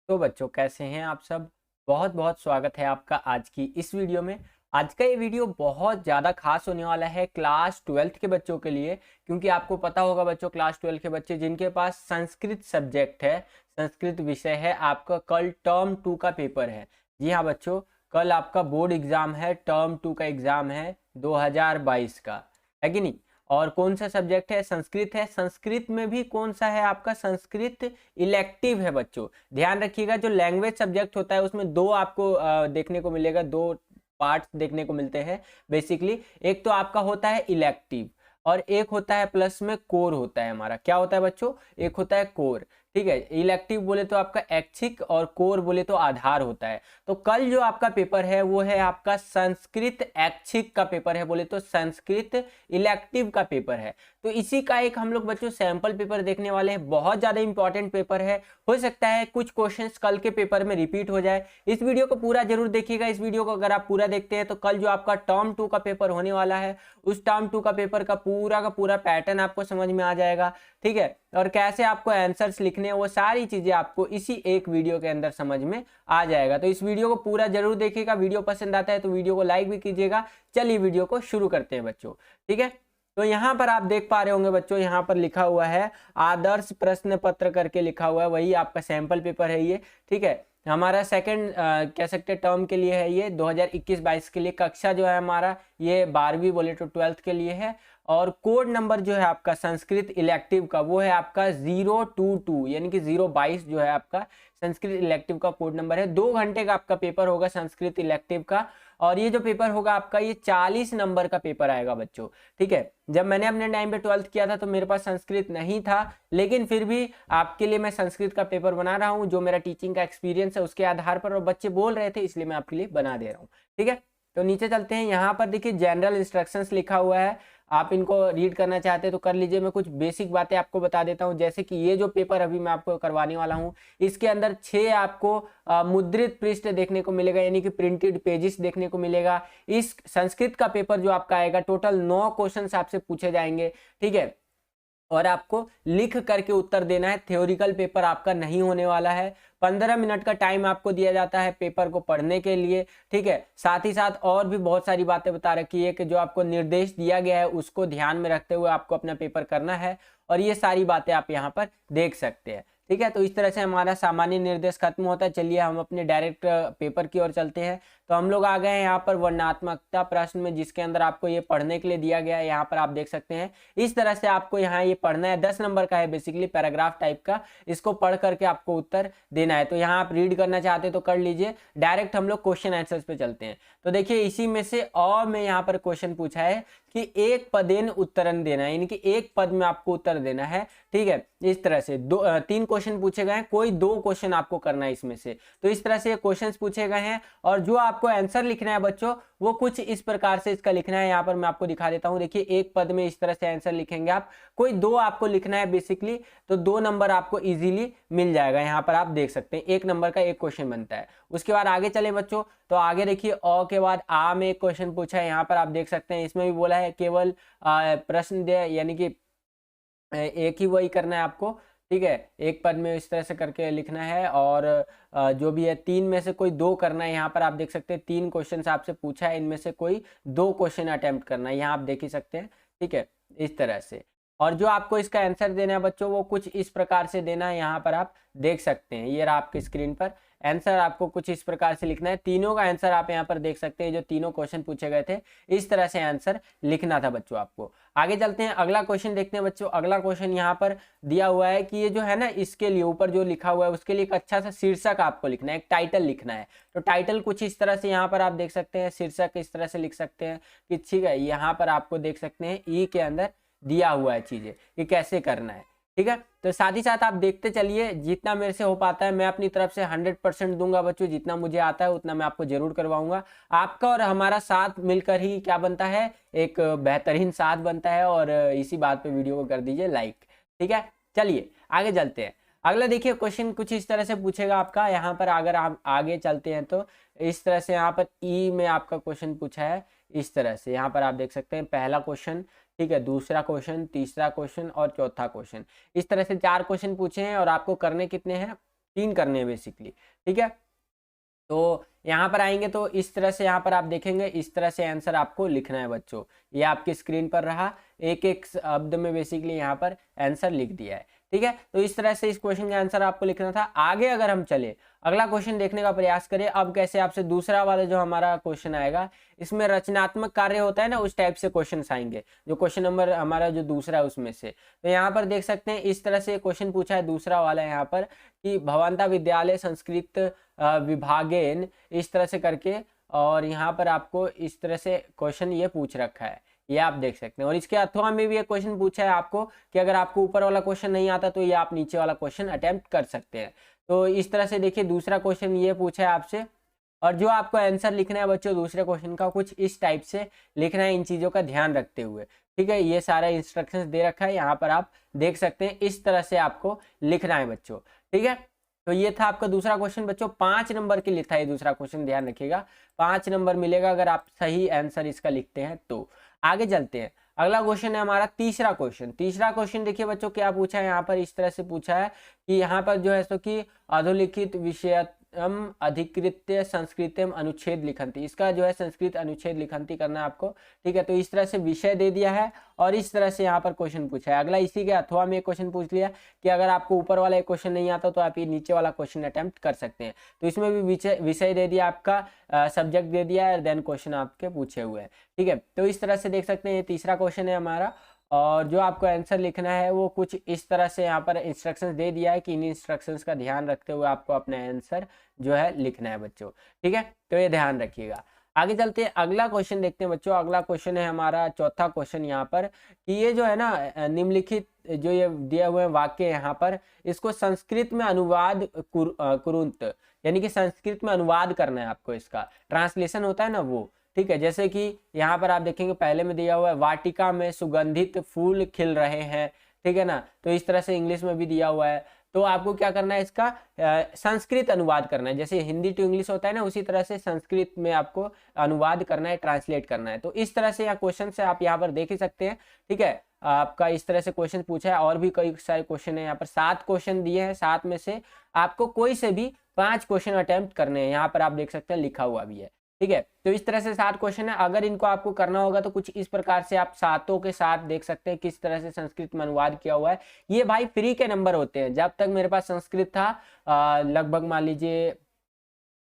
तो बच्चों कैसे हैं आप सब। बहुत बहुत स्वागत है आपका आज की इस वीडियो में। आज का ये वीडियो बहुत ज़्यादा खास होने वाला है क्लास 12th के बच्चों के लिए, क्योंकि आपको पता होगा बच्चों, क्लास 12 के बच्चे जिनके पास संस्कृत सब्जेक्ट है, संस्कृत विषय है, आपका कल टर्म 2 का पेपर है। जी हाँ बच्चों, कल आपका बोर्ड एग्जाम है, टर्म 2 का एग्जाम है 2022 का, है कि नहीं। और कौन सा सब्जेक्ट है? संस्कृत है। संस्कृत में भी कौन सा है आपका? संस्कृत इलेक्टिव है बच्चों। ध्यान रखिएगा, जो लैंग्वेज सब्जेक्ट होता है उसमें दो आपको देखने को मिलेगा, दो पार्ट्स देखने को मिलते हैं बेसिकली। एक तो आपका होता है इलेक्टिव और एक होता है प्लस में कोर होता है हमारा। क्या होता है बच्चों? एक होता है कोर, ठीक है। इलेक्टिव बोले तो आपका ऐच्छिक और कोर बोले तो आधार होता है। तो कल जो आपका पेपर है वो है आपका संस्कृत ऐच्छिक का पेपर है, बोले तो संस्कृत इलेक्टिव का पेपर है। तो इसी का एक हम लोग बच्चों सैंपल पेपर देखने वाले हैं। बहुत ज्यादा इंपॉर्टेंट पेपर है, हो सकता है कुछ क्वेश्चंस कल के पेपर में रिपीट हो जाए। इस वीडियो को पूरा जरूर देखिएगा। इस वीडियो को अगर आप पूरा देखते हैं तो कल जो आपका टर्म 2 का पेपर होने वाला है, उस टर्म 2 का पेपर का पूरा पैटर्न आपको समझ में आ जाएगा, ठीक है। और कैसे आपको आंसर्स लिखने हैं वो सारी चीजें आपको इसी एक वीडियो के अंदर समझ में आ जाएगा। तो इस वीडियो को पूरा जरूर देखिएगा। वीडियो पसंद आता है तो वीडियो को लाइक भी कीजिएगा। चलिए वीडियो को शुरू करते हैं बच्चों, ठीक है। तो यहाँ पर आप देख पा रहे होंगे बच्चों, यहाँ पर लिखा हुआ है आदर्श प्रश्न पत्र करके लिखा हुआ है, वही आपका सैंपल पेपर है ये, ठीक है। हमारा सेकंड कह सकते हैं टर्म के लिए है ये, 2021-22 के लिए। कक्षा जो है हमारा ये 12वीं बोले तो 12th के लिए है। और कोड नंबर जो है आपका संस्कृत इलेक्टिव का वो है आपका 022, यानी कि 022 जो है आपका संस्कृत इलेक्टिव का कोड नंबर है। 2 घंटे का आपका पेपर होगा संस्कृत इलेक्टिव का। और ये जो पेपर होगा आपका, ये 40 नंबर का पेपर आएगा बच्चों, ठीक है। जब मैंने अपने टाइम पे 12th किया था तो मेरे पास संस्कृत नहीं था, लेकिन फिर भी आपके लिए मैं संस्कृत का पेपर बना रहा हूँ। जो मेरा टीचिंग का एक्सपीरियंस है उसके आधार पर, और बच्चे बोल रहे थे इसलिए मैं आपके लिए बना दे रहा हूँ, ठीक है। तो नीचे चलते हैं। यहाँ पर देखिए जनरल इंस्ट्रक्शंस लिखा हुआ है, आप इनको रीड करना चाहते हैं तो कर लीजिए। मैं कुछ बेसिक बातें आपको बता देता हूँ, जैसे कि ये जो पेपर अभी मैं आपको करवाने वाला हूँ, इसके अंदर 6 आपको मुद्रित पृष्ठ देखने को मिलेगा, यानी कि प्रिंटेड पेजेस देखने को मिलेगा। इस संस्कृत का पेपर जो आपका आएगा, टोटल 9 क्वेश्चन आपसे पूछे जाएंगे, ठीक है। और आपको लिख करके उत्तर देना है। थ्योरिकल पेपर आपका नहीं होने वाला है। 15 मिनट का टाइम आपको दिया जाता है पेपर को पढ़ने के लिए, ठीक है। साथ ही साथ और भी बहुत सारी बातें बता रखी है कि जो आपको निर्देश दिया गया है उसको ध्यान में रखते हुए आपको अपना पेपर करना है। और ये सारी बातें आप यहाँ पर देख सकते हैं, ठीक है। तो इस तरह से हमारा सामान्य निर्देश खत्म होता है। चलिए हम अपने डायरेक्ट पेपर की ओर चलते हैं। तो हम लोग आ गए हैं यहाँ पर वर्णनात्मकता प्रश्न में, जिसके अंदर आपको ये पढ़ने के लिए दिया गया है। यहाँ पर आप देख सकते हैं इस तरह से आपको यहाँ ये पढ़ना है। 10 नंबर का है बेसिकली, पैराग्राफ टाइप का। इसको पढ़ करके आपको उत्तर देना है। तो यहाँ आप रीड करना चाहते हैं तो कर लीजिए। डायरेक्ट हम लोग क्वेश्चन आंसर्स पे चलते हैं। तो देखिए इसी में से और में यहाँ पर क्वेश्चन पूछा है कि एक पदेन उत्तरन देना है, यानी कि एक पद में आपको उत्तर देना है, ठीक है। इस तरह से 3 क्वेश्चन पूछे गए हैं, कोई 2 क्वेश्चन आपको करना है इसमें से। तो इस तरह से क्वेश्चन पूछे गए हैं और जो आपको आंसर लिखना है बच्चों, वो कुछ इस प्रकार से इसका लिखना है। यहाँ पर मैं आपको दिखा देता हूँ। देखिए एक पद में इस तरह से आंसर लिखेंगे आप, कोई 2 आपको लिखना है बेसिकली, तो 2 नंबर आपको इजीली मिल जाएगा। यहाँ पर आप देख सकते हैं 1 नंबर का एक क्वेश्चन बनता है। उसके बाद आगे चले बच्चों, तो आगे देखिए अ के बाद आ में एक क्वेश्चन पूछा है। यहाँ पर आप देख सकते हैं इसमें भी बोला है केवल प्रश्न दे, यानी कि एक ही वही करना है आपको, ठीक है। एक पद में इस तरह से करके लिखना है। और जो भी है 3 में से कोई 2 करना है। यहाँ पर आप देख सकते हैं 3 क्वेश्चन आपसे पूछा है, इनमें से कोई 2 क्वेश्चन अटेम्प्ट करना है। यहाँ आप देख ही सकते हैं, ठीक है, इस तरह से। और जो आपको इसका आंसर देना है बच्चों, वो कुछ इस प्रकार से देना है। यहाँ पर आप देख सकते हैं, ये रहा आपकी स्क्रीन पर आंसर। आपको कुछ इस प्रकार से लिखना है। तीनों का आंसर आप यहाँ पर देख सकते हैं, जो तीनों क्वेश्चन पूछे गए थे इस तरह से आंसर लिखना था बच्चों आपको। आगे चलते हैं, अगला क्वेश्चन देखते हैं बच्चों। अगला क्वेश्चन यहाँ पर दिया हुआ है कि ये जो है ना, इसके लिए ऊपर जो लिखा हुआ है उसके लिए एक अच्छा सा शीर्षक आपको लिखना है, एक टाइटल लिखना है। तो टाइटल कुछ इस तरह से यहाँ पर आप देख सकते हैं, शीर्षक इस तरह से लिख सकते हैं कि, ठीक है। यहाँ पर आपको देख सकते हैं ई के अंदर दिया हुआ है चीजें कि कैसे करना है, ठीक है। तो साथ ही साथ आप देखते चलिए, जितना मेरे से हो पाता है मैं अपनी तरफ से 100% दूंगा बच्चों। जितना मुझे आता है उतना मैं आपको जरूर करवाऊंगा। आपका और हमारा साथ मिलकर ही क्या बनता है, एक बेहतरीन साथ बनता है। और इसी बात पे वीडियो को कर दीजिए लाइक, ठीक है। चलिए आगे चलते हैं। अगला देखिए क्वेश्चन कुछ इस तरह से पूछेगा आपका। यहाँ पर अगर आप आगे चलते हैं तो इस तरह से यहाँ पर ई में आपका क्वेश्चन पूछा है इस तरह से। यहाँ पर आप देख सकते हैं पहला क्वेश्चन, ठीक है, दूसरा क्वेश्चन, तीसरा क्वेश्चन और चौथा क्वेश्चन। इस तरह से 4 क्वेश्चन पूछे हैं और आपको करने कितने हैं, 3 करने हैं बेसिकली, ठीक है। तो यहाँ पर आएंगे तो इस तरह से यहाँ पर आप देखेंगे, इस तरह से आंसर आपको लिखना है बच्चों। ये आपकी स्क्रीन पर रहा, एक एक शब्द में बेसिकली यहाँ पर आंसर लिख दिया है, ठीक है। तो इस तरह से इस क्वेश्चन का आंसर आपको लिखना था। आगे अगर हम चले, अगला क्वेश्चन देखने का प्रयास करें। अब कैसे आपसे दूसरा वाला जो हमारा क्वेश्चन आएगा, इसमें रचनात्मक कार्य होता है ना, उस टाइप से क्वेश्चन आएंगे, जो क्वेश्चन नंबर हमारा जो दूसरा है उसमें से। तो यहाँ पर देख सकते हैं इस तरह से क्वेश्चन पूछा है दूसरा वाला यहाँ पर, कि भवंता विद्यालय संस्कृत विभागेन, इस तरह से करके, और यहाँ पर आपको इस तरह से क्वेश्चन ये पूछ रखा है, ये आप देख सकते हैं। और इसके अथवा में भी एक क्वेश्चन पूछा है आपको कि अगर आपको ऊपर वाला क्वेश्चन नहीं आता तो ये आप नीचे वाला क्वेश्चन अटेम्प्ट कर सकते हैं। तो इस तरह से देखिए दूसरा क्वेश्चन ये पूछा है आपसे, और जो आपको आंसर लिखना है बच्चों दूसरे क्वेश्चन का, कुछ इस टाइप से लिखना है, इन चीज़ों का ध्यान रखते हुए, ठीक है। ये सारा इंस्ट्रक्शंस दे रखा है, यहाँ पर आप देख सकते हैं, इस तरह से आपको लिखना है बच्चों, ठीक है। तो ये था आपका दूसरा क्वेश्चन बच्चों, 5 नंबर के लिए था ये दूसरा क्वेश्चन, ध्यान रखिएगा 5 नंबर मिलेगा अगर आप सही आंसर इसका लिखते हैं तो। आगे चलते हैं, अगला क्वेश्चन है हमारा तीसरा क्वेश्चन। तीसरा क्वेश्चन देखिए बच्चों क्या पूछा है यहाँ पर, इस तरह से पूछा है कि यहाँ पर जो है सो कि अधोलिखित विषय अधिकृत्य संस्कृतम अनुच्छेद लिखंती, इसका जो है संस्कृत अनुच्छेद लिखंती करना है आपको, ठीक है। तो इस तरह से विषय दे दिया है और इस तरह से यहाँ पर क्वेश्चन पूछा है। अगला इसी के अथवा में एक क्वेश्चन पूछ लिया कि अगर आपको ऊपर वाला एक क्वेश्चन नहीं आता तो आप ये नीचे वाला क्वेश्चन अटेम्प्ट कर सकते हैं। तो इसमें भी विषय दे दिया आपका, सब्जेक्ट दे दिया है, देन क्वेश्चन आपके पूछे हुए हैं, ठीक है। तो इस तरह से देख सकते हैं ये तीसरा क्वेश्चन है हमारा, और जो आपको आंसर लिखना है वो कुछ इस तरह से यहाँ पर इंस्ट्रक्शंस दे दिया है कि इन इंस्ट्रक्शंस का ध्यान रखते हुए आपको अपना आंसर जो है लिखना है बच्चों, ठीक है। तो ये ध्यान रखिएगा। आगे चलते हैं, अगला क्वेश्चन देखते हैं बच्चों। अगला क्वेश्चन है हमारा चौथा क्वेश्चन यहाँ पर, कि ये जो है ना निम्नलिखित जो ये दिए हुए वाक्य यहाँ पर, इसको संस्कृत में अनुवाद कुरुंत, यानी कि संस्कृत में अनुवाद करना है आपको, इसका ट्रांसलेशन होता है ना वो, ठीक है। जैसे कि यहाँ पर आप देखेंगे पहले में दिया हुआ है, वाटिका में सुगंधित फूल खिल रहे हैं, ठीक है ना। तो इस तरह से इंग्लिश में भी दिया हुआ है, तो आपको क्या करना है, इसका संस्कृत अनुवाद करना है। जैसे हिंदी टू इंग्लिश होता है ना, उसी तरह से संस्कृत में आपको अनुवाद करना है, ट्रांसलेट करना है। तो इस तरह से यहाँ क्वेश्चन से आप यहाँ पर देख ही सकते हैं, ठीक है। आपका इस तरह से क्वेश्चन पूछा है, और भी कई सारे क्वेश्चन है यहाँ पर, 7 क्वेश्चन दिए हैं, 7 में से आपको कोई से भी 5 क्वेश्चन अटेम्प्ट करने हैं, यहाँ पर आप देख सकते हैं लिखा हुआ भी है, ठीक है। तो इस तरह से 7 क्वेश्चन है, अगर इनको आपको करना होगा तो कुछ इस प्रकार से आप सातों के साथ देख सकते हैं किस तरह से संस्कृत में अनुवाद किया हुआ है। ये भाई फ्री के नंबर होते हैं। जब तक मेरे पास संस्कृत था, लगभग मान लीजिए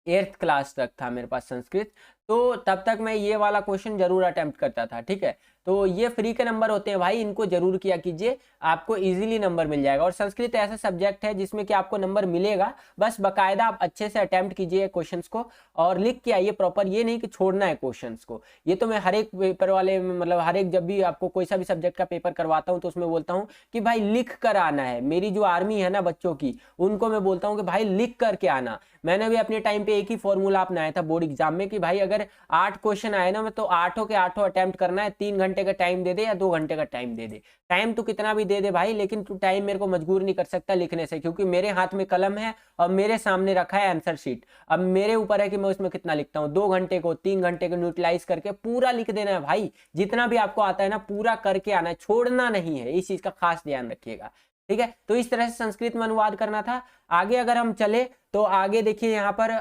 8th क्लास तक था मेरे पास संस्कृत, तो तब तक मैं ये वाला क्वेश्चन जरूर अटेम्प्ट करता था, ठीक है। तो ये फ्री के नंबर होते हैं भाई, इनको जरूर किया कीजिए, आपको इजीली नंबर मिल जाएगा। और संस्कृत ऐसा सब्जेक्ट है जिसमें कि आपको नंबर मिलेगा, बस बकायदा आप अच्छे से अटेम्प्ट कीजिए क्वेश्चंस को और लिख के आइए प्रॉपर, ये नहीं कि छोड़ना है क्वेश्चंस को। ये तो मैं हर एक पेपर वाले में, मतलब हर एक जब भी आपको कोई सा भी सब्जेक्ट का पेपर करवाता हूँ तो उसमें बोलता हूँ कि भाई लिख कर आना है। मेरी जो आर्मी है ना बच्चों की, उनको मैं बोलता हूँ कि भाई लिख करके आना। मैंने भी अपने टाइम पे एक ही फॉर्मूला अपनाया था बोर्ड एग्जाम में कि भाई अगर 8 क्वेश्चन आए ना, मैं तो 8 के 8 अटेम्प्ट करना है। 3 घंटे का टाइम दे दे या 2 घंटे का टाइम दे दे, टाइम तो कितना भी दे दे भाई, लेकिन तू टाइम मेरे को मजबूर नहीं कर सकता लिखने से, क्योंकि मेरे हाथ में कलम है और मेरे सामने रखा है आंसर शीट। अब मेरे ऊपर है कि मैं उसमें कितना लिखता हूँ। 2 घंटे को 3 घंटे को यूटिलाइज करके पूरा लिख देना है भाई, जितना भी आपको आता है ना पूरा करके आना है, छोड़ना नहीं है। इस चीज का खास ध्यान रखिएगा, ठीक है। तो इस तरह से संस्कृत में अनुवाद करना था। आगे अगर हम चले तो आगे देखिए यहाँ पर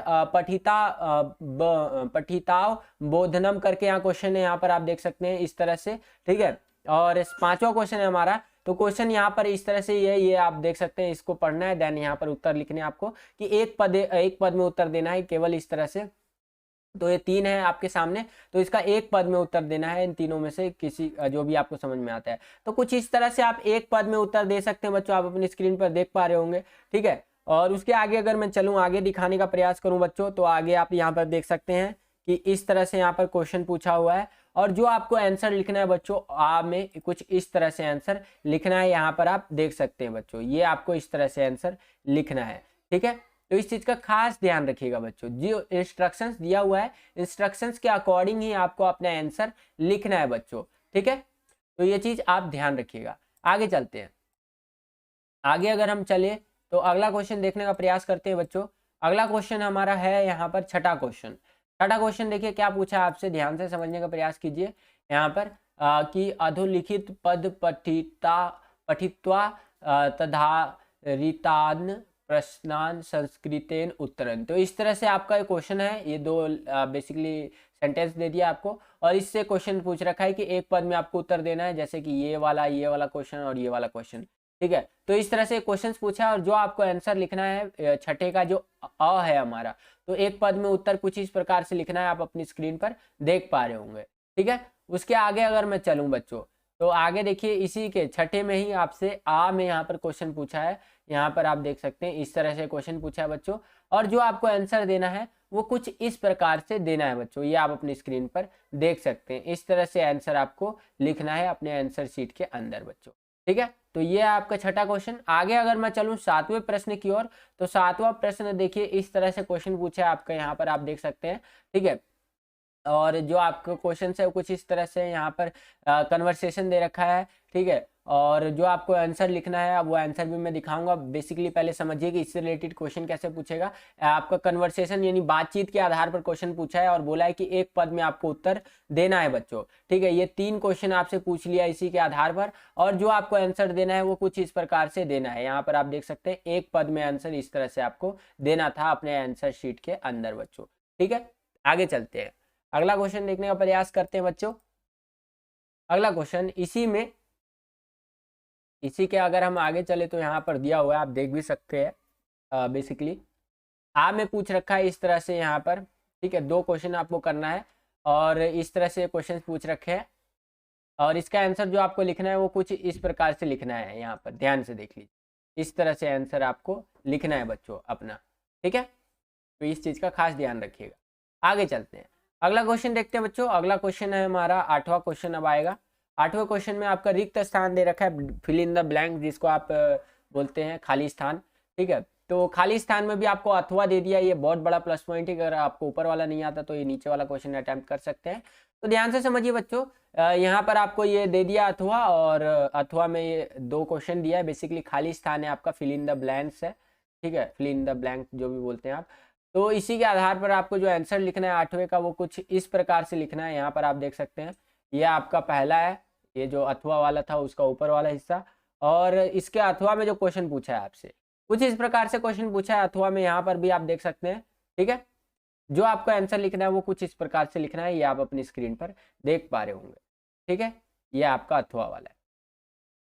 पठिताव बोधनम करके यहाँ क्वेश्चन है, यहाँ पर आप देख सकते हैं इस तरह से, ठीक है। और 5वां क्वेश्चन है हमारा, तो क्वेश्चन यहाँ पर इस तरह से ये आप देख सकते हैं, इसको पढ़ना है, देन यहाँ पर उत्तर लिखने आपको कि एक पद में उत्तर देना है, केवल इस तरह से। तो ये 3 है आपके सामने, तो इसका एक पद में उत्तर देना है, इन तीनों में से किसी जो भी आपको समझ में आता है। तो कुछ इस तरह से आप एक पद में उत्तर दे सकते हैं बच्चों, आप अपनी स्क्रीन पर देख पा रहे होंगे, ठीक है। और उसके आगे अगर मैं चलूँ, आगे दिखाने का प्रयास करूँ बच्चों, तो आगे आप यहाँ पर देख सकते हैं कि इस तरह से यहाँ पर क्वेश्चन पूछा हुआ है, और जो आपको आंसर लिखना है बच्चों, आप में कुछ इस तरह से आंसर लिखना है, यहाँ पर आप देख सकते हैं बच्चों, ये आपको इस तरह से आंसर लिखना है, ठीक है। तो इस चीज का खास ध्यान रखिएगा बच्चों, जो इंस्ट्रक्शंस दिया हुआ है, इंस्ट्रक्शंस के अकॉर्डिंग ही आपको अपना आंसर लिखना है बच्चों, ठीक है। तो ये चीज आप ध्यान रखिएगा। आगे चलते हैं, आगे अगर हम चले तो अगला क्वेश्चन देखने का प्रयास करते हैं बच्चों। अगला क्वेश्चन हमारा है यहाँ पर छठा क्वेश्चन। छठा क्वेश्चन देखिए क्या पूछा है आपसे, ध्यान से समझने का प्रयास कीजिए। यहाँ पर कि अधोलिखित पद पठित्वा तधारितान प्रश्नान संस्कृतेन उत्तरन। तो इस तरह से आपका एक क्वेश्चन है, ये दो बेसिकली सेंटेंस दे दिया आपको और इससे क्वेश्चन पूछ रखा है कि एक पद में आपको उत्तर देना है, जैसे कि ये वाला क्वेश्चन और ये वाला क्वेश्चन। ठीक है, तो इस तरह से क्वेश्चंस पूछा और जो आपको आंसर लिखना है छठे का जो अ है हमारा, तो एक पद में उत्तर कुछ इस प्रकार से लिखना है, आप अपनी स्क्रीन पर देख पा रहे होंगे। ठीक है, उसके आगे अगर मैं चलूं बच्चों, तो आगे देखिए इसी के छठे में ही आपसे आ में यहाँ पर क्वेश्चन पूछा है। यहाँ पर आप देख सकते हैं इस तरह से क्वेश्चन पूछा है बच्चों, और जो आपको आंसर देना है वो कुछ इस प्रकार से देना है बच्चों, ये आप अपनी स्क्रीन पर देख सकते हैं। इस तरह से आंसर आपको लिखना है अपने आंसर शीट के अंदर बच्चों। ठीक है, तो ये है आपका छठा क्वेश्चन। आगे अगर मैं चलूं सातवें प्रश्न की ओर, तो सातवां प्रश्न देखिए इस तरह से क्वेश्चन पूछा है आपका, यहाँ पर आप देख सकते हैं। ठीक है, और जो आपका क्वेश्चन है कुछ इस तरह से यहाँ पर कन्वर्सेशन दे रखा है। ठीक है, और जो आपको आंसर लिखना है वो आंसर भी मैं दिखाऊंगा। बेसिकली पहले समझिए कि इससे रिलेटेड क्वेश्चन कैसे पूछेगा। आपका कन्वर्सेशन यानी बातचीत के आधार पर क्वेश्चन पूछा है और बोला है कि एक पद में आपको उत्तर देना है बच्चों। ठीक है, ये 3 क्वेश्चन आपसे पूछ लिया इसी के आधार पर, और जो आपको आंसर देना है वो कुछ इस प्रकार से देना है। यहाँ पर आप देख सकते हैं एक पद में आंसर इस तरह से आपको देना था अपने आंसर शीट के अंदर बच्चों। ठीक है, आगे चलते हैं, अगला क्वेश्चन देखने का प्रयास करते हैं बच्चों। अगला क्वेश्चन इसी के अगर हम आगे चले तो यहाँ पर दिया हुआ है, आप देख भी सकते हैं। बेसिकली आ में पूछ रखा है इस तरह से यहाँ पर। ठीक है, 2 क्वेश्चन आपको करना है और इस तरह से क्वेश्चन पूछ रखे हैं, और इसका आंसर जो आपको लिखना है वो कुछ इस प्रकार से लिखना है। यहाँ पर ध्यान से देख लीजिए, इस तरह से आंसर आपको लिखना है बच्चों अपना। ठीक है, तो इस चीज़ का खास ध्यान रखिएगा। आगे चलते हैं, अगला क्वेश्चन देखते हैं बच्चों। अगला क्वेश्चन है हमारा 8वां क्वेश्चन अब आएगा। 8वें क्वेश्चन में आपका रिक्त स्थान दे रखा है, फिल इन द ब्लैंक, जिसको आप बोलते हैं खाली स्थान। ठीक है, तो खाली स्थान में भी आपको अथवा दे दिया, ये बहुत बड़ा प्लस पॉइंट है। अगर आपको ऊपर वाला नहीं आता तो ये नीचे वाला क्वेश्चन अटेम्प्ट कर सकते हैं। तो ध्यान से समझिए बच्चों, यहाँ पर आपको ये दे दिया अथवा, और अथवा में ये 2 क्वेश्चन दिया है। बेसिकली खाली स्थान है आपका, फिल इन द ब्लैंक्स है। ठीक है, फिल इन द ब्लैंक जो भी बोलते हैं आप, तो इसी के आधार पर आपको जो आंसर लिखना है 8वें का वो कुछ इस प्रकार से लिखना है। यहाँ पर आप देख सकते हैं ये आपका पहला है, ये जो अथवा वाला था उसका ऊपर वाला हिस्सा, और इसके अथवा में जो क्वेश्चन पूछा है आपसे कुछ इस प्रकार से क्वेश्चन पूछा है अथवा में, यहाँ पर भी आप देख सकते हैं। ठीक है, जो आपको आंसर लिखना है वो कुछ इस प्रकार से लिखना है, ये आप अपनी स्क्रीन पर देख पा रहे होंगे। ठीक है, ये आपका अथवा वाला है।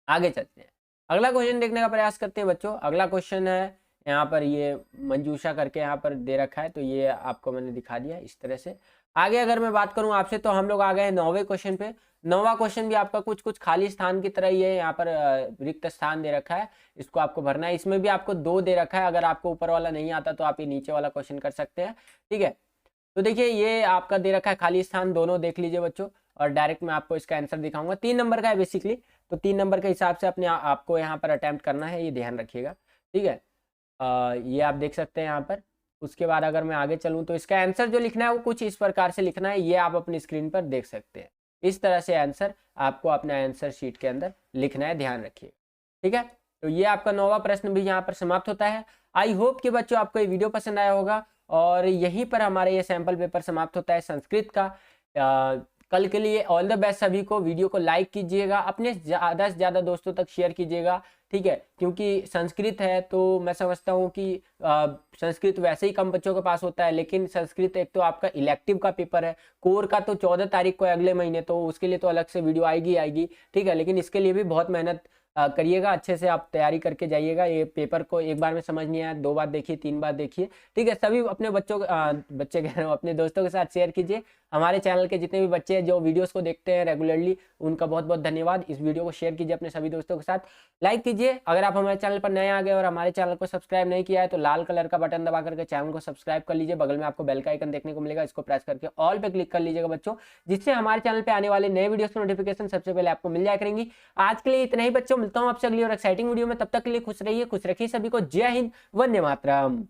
आगे चलते हैं, अगला क्वेश्चन देखने का प्रयास करते हैं बच्चों। अगला क्वेश्चन है यहाँ पर ये मंजूषा करके यहाँ पर दे रखा है, तो ये आपको मैंने दिखा दिया इस तरह से। आगे अगर मैं बात करूँ आपसे, तो हम लोग आ गए हैं 9वें क्वेश्चन पे। 9वां क्वेश्चन भी आपका कुछ खाली स्थान की तरह ही है। यहाँ पर रिक्त स्थान दे रखा है, इसको आपको भरना है। इसमें भी आपको 2 दे रखा है, अगर आपको ऊपर वाला नहीं आता तो आप ये नीचे वाला क्वेश्चन कर सकते हैं। ठीक है, तो देखिए ये आपका दे रखा है खाली स्थान, दोनों देख लीजिए बच्चों, और डायरेक्ट मैं आपको इसका आंसर दिखाऊंगा। 3 नंबर का है बेसिकली, तो 3 नंबर के हिसाब से अपने आपको यहाँ पर अटेम्प्ट करना है, ये ध्यान रखिएगा। ठीक है, ये आप देख सकते हैं यहाँ पर। उसके बाद अगर मैं आगे चलूँ तो इसका आंसर जो लिखना है वो कुछ इस प्रकार से लिखना है, ये आप अपनी स्क्रीन पर देख सकते हैं। इस तरह से आंसर आपको अपने आंसर शीट के अंदर लिखना है, ध्यान रखिए। ठीक है, तो ये आपका 9वां प्रश्न भी यहाँ पर समाप्त होता है। आई होप कि बच्चों आपको ये वीडियो पसंद आया होगा, और यहीं पर हमारा ये सैंपल पेपर समाप्त होता है संस्कृत का। कल के लिए ऑल द बेस्ट सभी को। वीडियो को लाइक कीजिएगा, अपने ज़्यादा से ज़्यादा दोस्तों तक शेयर कीजिएगा। ठीक है, क्योंकि संस्कृत है तो मैं समझता हूँ कि संस्कृत वैसे ही कम बच्चों के पास होता है, लेकिन संस्कृत एक तो आपका इलेक्टिव का पेपर है, कोर का तो 14 तारीख को है अगले महीने, तो उसके लिए तो अलग से वीडियो आएगी। ठीक है, लेकिन इसके लिए भी बहुत मेहनत करिएगा, अच्छे से आप तैयारी करके जाइएगा। ये पेपर को एक बार में समझ नहीं आया, 2 बार देखिए, 3 बार देखिए। ठीक है, सभी अपने बच्चे कह रहे हो, अपने दोस्तों के साथ शेयर कीजिए। हमारे चैनल के जितने भी बच्चे हैं जो वीडियोस को देखते हैं रेगुलरली, उनका बहुत बहुत धन्यवाद। इस वीडियो को शेयर कीजिए अपने सभी दोस्तों के साथ, लाइक कीजिए। अगर आप हमारे चैनल पर नए आ गए और हमारे चैनल को सब्सक्राइब नहीं किया है तो लाल कलर का बटन दबा करके चैनल को सब्सक्राइब कर लीजिए। बगल में आपको बेल का आइकन देखने को मिलेगा, इसको प्रेस करके ऑल पे क्लिक कर लीजिएगा बच्चों, जिससे हमारे चैनल पे आने वाले नए वीडियोस की नोटिफिकेशन सबसे पहले आपको मिल जाया करेंगी। आज के लिए इतना ही बच्चों, मिलता हूँ आपसे अगली और एक्साइटिंग वीडियो में। तब तक के लिए खुश रहिए, खुश रखिए सभी को। जय हिंद, वंदे मातरम।